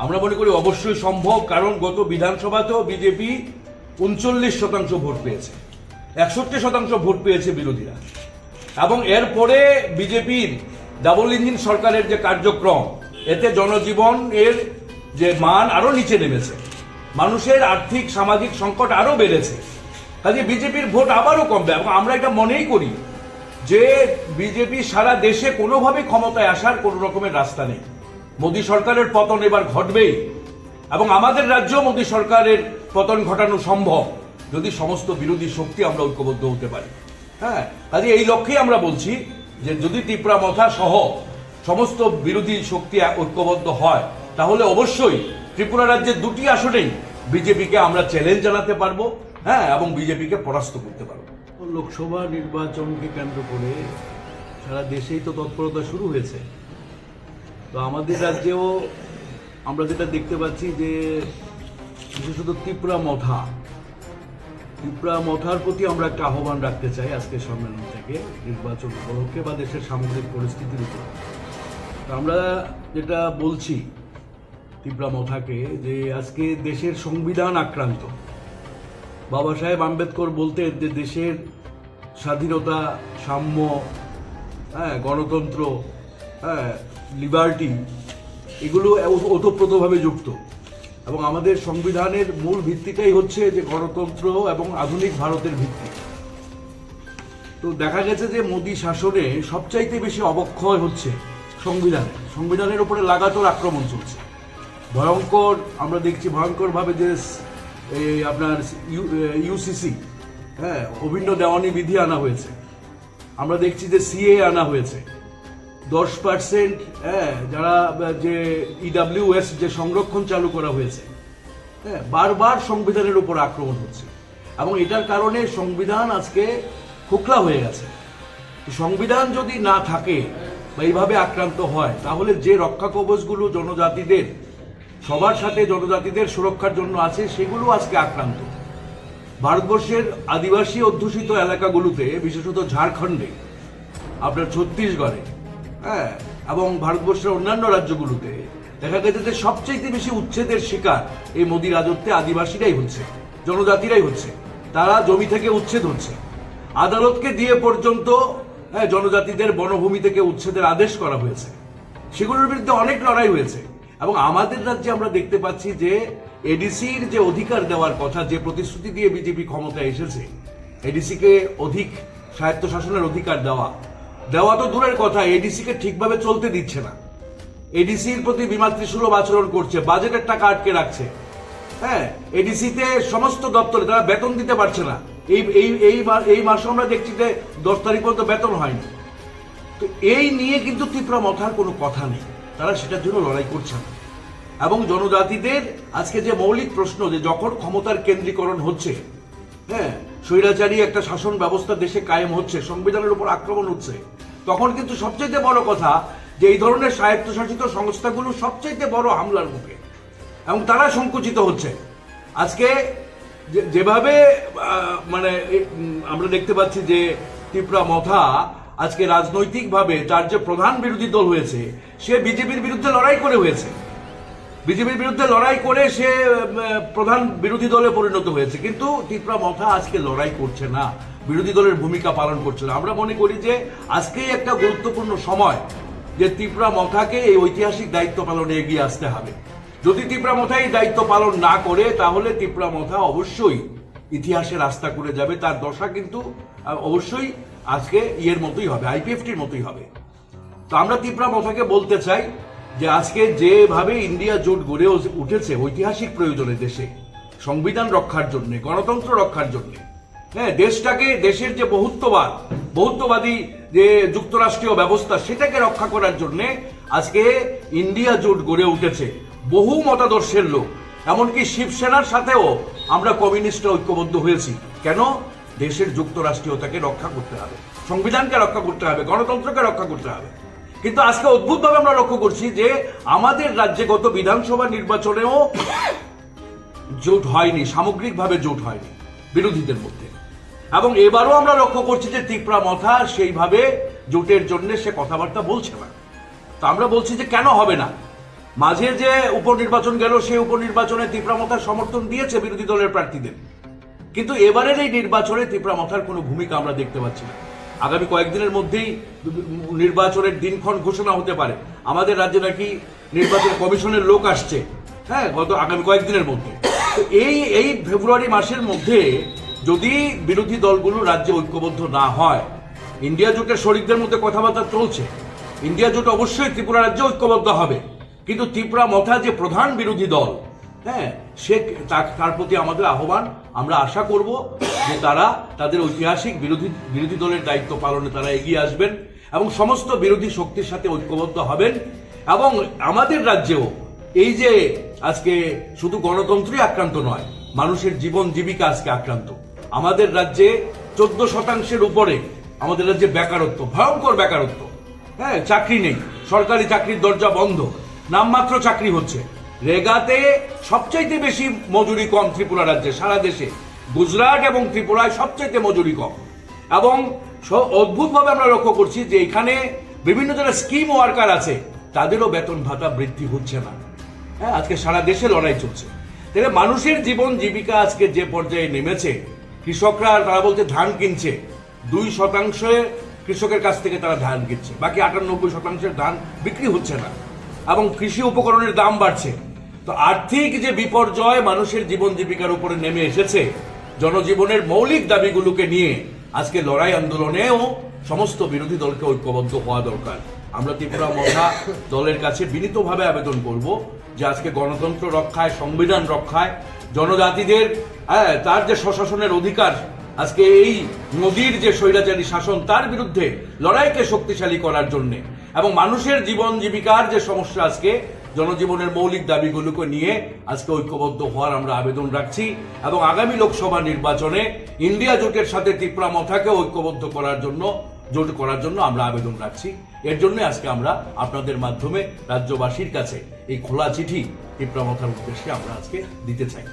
আমরা মনে করি অবশ্যই সম্ভব, কারণ গত বিধানসভাতেও বিজেপি 39% ভোট পেয়েছে, 61% ভোট পেয়েছে বিরোধীরা। এবং এরপরে বিজেপির ডাবল ইঞ্জিন সরকারের যে কার্যক্রম, এতে জনজীবন এর যে মান আরো নিচে নেমেছে, মানুষের আর্থিক সামাজিক সংকট আরো বেড়েছে, কাজে বিজেপির ভোট আবারও কমবে। এবং আমরা এটা মনেই করি যে বিজেপি সারা দেশে কোনোভাবে ক্ষমতায় আসার কোনো রকমের রাস্তা নেই। মোদী সরকারের পতন এবার ঘটবেই, এবং আমাদের রাজ্যেও মোদী সরকারের পতন ঘটানো সম্ভব যদি সমস্ত বিরোধী শক্তি আমরা ঐক্যবদ্ধ হতে পারি। হ্যাঁ, কাজে এই লক্ষ্যেই আমরা বলছি যে যদি ত্রিপুরা মথা সহ সমস্ত বিরোধী শক্তি ঐক্যবদ্ধ হয়, তাহলে অবশ্যই ত্রিপুরা রাজ্যের 2টি আসনেই বিজেপিকে আমরা চ্যালেঞ্জ জানাতে পারবো, হ্যাঁ, এবং বিজেপিকে পরাস্ত করতে পারবো। লোকসভা নির্বাচনকে কেন্দ্র করে সারা দেশেই তো তৎপরতা শুরু হয়েছে। তো আমাদের রাজ্যেও আমরা যেটা দেখতে পাচ্ছি যে বিশেষত ত্রিপুরা মথার প্রতি আমরা একটা আহ্বান রাখতে চাই আজকের সম্মেলন থেকে, নির্বাচন উপলক্ষে বা দেশের সামগ্রিক পরিস্থিতির উপর। আমরা যেটা বলছি ত্রিপুরা মথাকে, যে আজকে দেশের সংবিধান আক্রান্ত। বাবা সাহেব আম্বেদকর বলতেন যে দেশের স্বাধীনতা, সাম্য, হ্যাঁ, গণতন্ত্র, হ্যাঁ, লিবার্টি, এগুলো ওতপ্রোতভাবে যুক্ত। এবং আমাদের সংবিধানের মূল ভিত্তিটাই হচ্ছে যে গণতন্ত্র এবং আধুনিক ভারতের ভিত্তি। তো দেখা গেছে যে মোদী শাসনে সবচাইতে বেশি অবক্ষয় হচ্ছে সংবিধানের উপরে লাগাতার আক্রমণ চলছে। ভয়ঙ্কর, আমরা দেখছি ভয়ঙ্করভাবে যে আপনার ইউসিসি, হ্যাঁ, অভিন্ন দেওয়ানি বিধি আনা হয়েছে। আমরা দেখছি যে সিএ আনা হয়েছে। 10% যারা যে ইডাব্লিউএস যে সংরক্ষণ চালু করা হয়েছে, হ্যাঁ, বারবার সংবিধানের উপর আক্রমণ হচ্ছে। এবং এটার কারণে সংবিধান আজকে খোকলা হয়ে গেছে। সংবিধান যদি না থাকে বা এইভাবে আক্রান্ত হয়, তাহলে যে রক্ষা কবচগুলো জনজাতিদের, সবার সাথে জনজাতিদের সুরক্ষার জন্য আছে, সেগুলো আজকে আক্রান্ত। ভারতবর্ষের আদিবাসী অধ্যুষিত এলাকাগুলোতে, বিশেষত ঝাড়খণ্ডে, আপনার ছত্তিশগড়ে, হ্যাঁ, এবং ভারতবর্ষের অন্যান্য রাজ্যগুলোতে দেখা গেছে যে সবচেয়ে বেশি উচ্ছেদের শিকার এই মোদী রাজত্বে আদিবাসীরাই হচ্ছে, জনজাতিরাই হচ্ছে। তারা জমি থেকে উচ্ছেদ হচ্ছে। আদালতকে দিয়ে পর্যন্ত জনজাতিদের বনভূমি থেকে উচ্ছেদের আদেশ করা হয়েছে। সেগুলোর বিরুদ্ধে অনেক লড়াই হয়েছে। এবং আমাদের রাজ্যে আমরা দেখতে পাচ্ছি যে এডিসির যে অধিকার দেওয়ার কথা, যে প্রতিশ্রুতি দিয়ে বিজেপি ক্ষমতায় এসেছে, এডিসিকে অধিক স্বায়ত্তশাসনের অধিকার দেওয়া তো দূরের কথা, এডিসিকে ঠিকভাবে চলতে দিচ্ছে না। এডিসির প্রতি বিমাতৃসুলভ আচরণ করছে, বাজেটের টাকা আটকে রাখছে। হ্যাঁ, এডিসিতে সমস্ত দপ্তরে তারা বেতন দিতে পারছে না। এই মাসে আমরা দেখছি যে 10 তারিখ পর্যন্ত বেতন হয়নি। তো এই নিয়ে কিন্তু ত্রিপুরা মথার কোনো কথা নেই, তারা সেটার জন্য লড়াই করছে না। এবং জনজাতিদের আজকে যে মৌলিক প্রশ্ন, যে যখন ক্ষমতার কেন্দ্রীকরণ হচ্ছে, হ্যাঁ, স্বৈরাচারী একটা শাসন ব্যবস্থা দেশে কায়েম হচ্ছে, সংবিধানের উপর আক্রমণ হচ্ছে, তখন কিন্তু সবচেয়ে বড় কথা যে এই ধরনের স্বায়ত্তশাসিত সংস্থাগুলো সবচেয়ে বড় হামলার মুখে, এবং তারা সংকুচিত হচ্ছে। আজকে যেভাবে মানে আমরা দেখতে পাচ্ছি যে ত্রিপুরা মথা আজকে রাজনৈতিকভাবে তার যে প্রধান বিরোধী দল হয়েছে, সে বিজেপির বিরুদ্ধে লড়াই করে হয়েছে। বিজেপির বিরুদ্ধে লড়াই করে সে প্রধান বিরোধী দলে পরিণত হয়েছে। কিন্তু ত্রিপুরা মথা আজকে লড়াই করছে না, বিরোধী দলের ভূমিকা পালন করছে না। আমরা মনে করি যে আজকেই একটা গুরুত্বপূর্ণ সময় যে ত্রিপুরা মথাকে এই ঐতিহাসিক দায়িত্ব পালনে এগিয়ে আসতে হবে। যদি ত্রিপুরা মথা এই দায়িত্ব পালন না করে, তাহলে ত্রিপুরা মথা অবশ্যই ইতিহাসে রাস্তা করে যাবে। তার দশা কিন্তু অবশ্যই আজকে ইয়ের মতোই হবে, আইপিএফটির মতোই হবে। তো আমরা ত্রিপুরা মথাকে বলতে চাই যে আজকে যেভাবে ইন্ডিয়া জোট গড়ে উঠেছে ঐতিহাসিক প্রয়োজনে, দেশে সংবিধান রক্ষার জন্য, গণতন্ত্র রক্ষার জন্য, হ্যাঁ, দেশটাকে, দেশের যে বহুত্ববাদী যে যুক্তরাষ্ট্রীয় ব্যবস্থা, সেটাকে রক্ষা করার জন্য আজকে ইন্ডিয়া জোট গড়ে উঠেছে। বহু মতাদর্শের লোক, এমনকি শিবসেনার সাথেও আমরা কমিউনিস্টরা ঐক্যবদ্ধ হয়েছি। কেন? দেশের যুক্তরাষ্ট্রীয়তাকে রক্ষা করতে হবে, সংবিধানকে রক্ষা করতে হবে, গণতন্ত্রকে রক্ষা করতে হবে। কিন্তু আজকে অদ্ভুতভাবে আমরা লক্ষ্য করছি যে আমাদের রাজ্যে গত বিধানসভা নির্বাচনেও জোট হয়নি, সামগ্রিকভাবে জোট হয়নি বিরোধীদের মধ্যে। এবং এবারও আমরা লক্ষ্য করছি যে ত্রিপুরা মথা সেইভাবে জোটের জন্য সে কথাবার্তা বলছে না। তো আমরা বলছি যে কেন হবে না? মাঝে যে উপনির্বাচন গেল সেই উপনির্বাচনে তীব্রামথার সমর্থন দিয়েছে বিরোধী দলের প্রার্থীদের, কিন্তু এবারের এই নির্বাচনে তীব্রামথার কোনো ভূমিকা আমরা দেখতে পাচ্ছি না। আগামী কয়েকদিনের মধ্যেই নির্বাচনের দিনক্ষণ ঘোষণা হতে পারে। আমাদের রাজ্যে নাকি নির্বাচন কমিশনের লোক আসছে, হ্যাঁ, গত আগামী কয়েকদিনের মধ্যে। তো এই ফেব্রুয়ারি মাসের মধ্যে যদি বিরোধী দলগুলো রাজ্যে ঐক্যবদ্ধ না হয়, ইন্ডিয়া জোটের শরিকদের মধ্যে কথাবার্তা চলছে, ইন্ডিয়া জোট অবশ্যই ত্রিপুরা রাজ্যে ঐক্যবদ্ধ হবে, কিন্তু তীব্রামথা যে প্রধান বিরোধী দল, হ্যাঁ, সে তার প্রতি আমাদের আহ্বান, আমরা আশা করব যে তারা তাদের ঐতিহাসিক বিরোধী দলের দায়িত্ব পালনে তারা এগিয়ে আসবেন এবং সমস্ত বিরোধী শক্তির সাথে ঐক্যবদ্ধ হবেন। এবং আমাদের রাজ্যেও এই যে আজকে শুধু গণতন্ত্রই আক্রান্ত নয়, মানুষের জীবন জীবিকা আজকে আক্রান্ত। আমাদের রাজ্যে 14% উপরে আমাদের রাজ্যে বেকারত্ব, ভয়ঙ্কর বেকারত্ব, হ্যাঁ, চাকরি নেই, সরকারি চাকরির দরজা বন্ধ, নামমাত্র চাকরি হচ্ছে। রেগাতে সবচাইতে বেশি মজুরি কম ত্রিপুরা রাজ্যে, সারা দেশে গুজরাট এবং ত্রিপুরায় সবচাইতে মজুরি কম। এবং অদ্ভুতভাবে আমরা লক্ষ্য করছি যে এখানে বিভিন্ন যারা স্কিম ওয়ার্কার আছে তাদেরও বেতন ভাতা বৃদ্ধি হচ্ছে না। হ্যাঁ, আজকে সারা দেশে লড়াই চলছে। তাহলে মানুষের জীবন জীবিকা আজকে যে পর্যায়ে নেমেছে, কৃষকরা তারা বলতে ধান কিনছে 2% কৃষকের কাছ থেকে তারা ধান কিনছে, বাকি 98% ধান বিক্রি হচ্ছে না, এবং কৃষি উপকরণের দাম বাড়ছে। তো আর্থিক যে বিপর্যয় মানুষের জীবন জীবিকার উপরে নেমে এসেছে, জনজীবনের মৌলিক দাবিগুলোকে নিয়ে আজকে লড়াই আন্দোলনেও সমস্ত বিরোধী দলকে ঐক্যবদ্ধ হওয়া দরকার। আমরা তীব্রামথা দলের কাছে বিনীতভাবে আবেদন করব যে আজকে গণতন্ত্র রক্ষায়, সংবিধান রক্ষায়, জনজাতিদের তার যে স্বশাসনের অধিকার, আজকে এই মোদির যে স্বৈরাচারী শাসন তার বিরুদ্ধে লড়াইকে শক্তিশালী করার জন্য, এবং মানুষের জীবন জীবিকার যে সমস্যা, আজকে জনজীবনের মৌলিক দাবিগুলোকে নিয়ে আজকে ঐক্যবদ্ধ হওয়ার আমরা আবেদন রাখছি। এবং আগামী লোকসভা নির্বাচনে ইন্ডিয়া জোটের সাথে তীব্রামথাকে ঐক্যবদ্ধ জোট করার জন্য আমরা আবেদন রাখছি। এর জন্য আজকে আমরা আপনাদের মাধ্যমে রাজ্যবাসীর কাছে এই খোলা চিঠি তীব্রামথার উদ্দেশ্যে আমরা আজকে দিতে চাই।